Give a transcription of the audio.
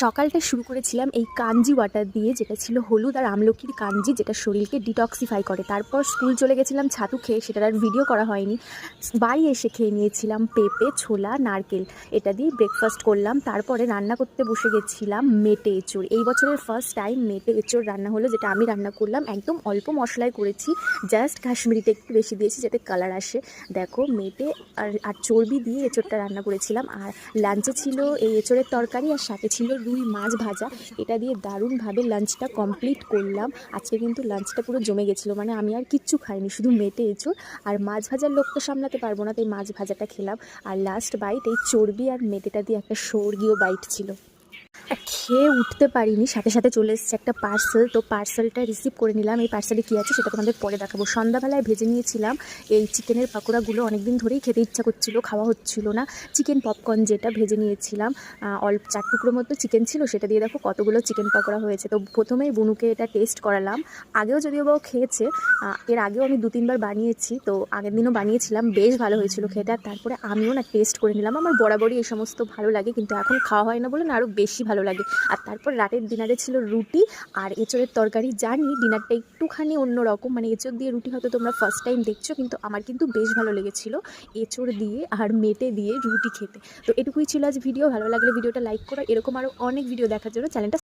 সকালটা শুরু করেছিলাম এই কাঞ্জি ওয়াটার দিয়ে, যেটা ছিল হলুদ আর আমলকির কাঞ্জি, যেটা শরীরকে ডিটক্সিফাই করে। তারপর স্কুল চলে গেছিলাম ছাতু খেয়ে, সেটার আর ভিডিও করা হয়নি। বাড়ি এসে খেয়ে নিয়েছিলাম পেঁপে, ছোলা, নারকেল, এটা দিয়ে ব্রেকফাস্ট করলাম। তারপরে রান্না করতে বসে গেছিলাম মেটে এঁচোড়। এই বছরের ফার্স্ট টাইম মেটে এঁচোড় রান্না হলো, যেটা আমি রান্না করলাম। একদম অল্প মশলায় করেছি, জাস্ট কাশ্মীরিটা একটু বেশি দিয়েছি যাতে কালার আসে। দেখো, মেটে আর চর্বি দিয়ে এঁচোড়টা রান্না করেছিলাম। আর লাঞ্চে ছিল এই এঁচোড়ের তরকারি, আর সাথে ছিল রুই মাছ ভাজা। এটা দিয়ে দারুণভাবে লাঞ্চটা কমপ্লিট করলাম। আজকে কিন্তু লাঞ্চটা পুরো জমে গেছিলো, মানে আমি আর কিচ্ছু খাইনি, শুধু মেটে এঁচোড় আর মাছ ভাজার লোক তো সামলাতে পারবো না, তাই মাছ ভাজাটা খেলাম। আর লাস্ট বাইট এই চর্বি আর মেটেটা দিয়ে একটা স্বর্গীয় বাইট ছিল। খেয়ে উঠতে পারিনি, সাথে সাথে চলে এসেছে একটা পার্সেল। তো পার্সেলটা রিসিভ করে নিলাম। এই পার্সেলে কী আছে সেটা তোমাদের পরে দেখাবো। সন্ধ্যাবেলায় ভেজে নিয়েছিলাম এই চিকেনের পাকোড়াগুলো, অনেকদিন ধরেই খেতে ইচ্ছা করছিল, খাওয়া হচ্ছিল না। চিকেন পপকর্ন যেটা ভেজে নিয়েছিলাম, অল্প 4 টুকরো মতো চিকেন ছিল, সেটা দিয়ে দেখো কতগুলো চিকেন পাকোড়া হয়েছে। তো প্রথমেই বুনুকে এটা টেস্ট করালাম। আগেও যদিও বা খেয়েছে, এর আগেও আমি 2-3 বার বানিয়েছি, তো আগের দিনও বানিয়েছিলাম, বেশ ভালো হয়েছিল খেতে। আর তারপরে আমিও না টেস্ট করে নিলাম। আমার বরাবরই এই সমস্ত ভালো লাগে, কিন্তু এখন খাওয়া হয় না বলে না আরও বেশি ভালো লাগে। আর তারপর রাতের ডিনারে ছিল রুটি আর এঁচোড়ের তরকারি। জানি ডিনারটা একটুখানি অন্যরকম, মানে এঁচোড় দিয়ে রুটি হয়তো তোমরা ফার্স্ট টাইম দেখছো, কিন্তু আমার কিন্তু বেশ ভালো লেগেছিলো এঁচোড় দিয়ে আর মেটে দিয়ে রুটি খেতে। তো এটুকুই ছিল আজ ভিডিও। ভালো লাগলে ভিডিওটা লাইক করো। এরকম আরও অনেক ভিডিও দেখার জন্য চ্যানেলটা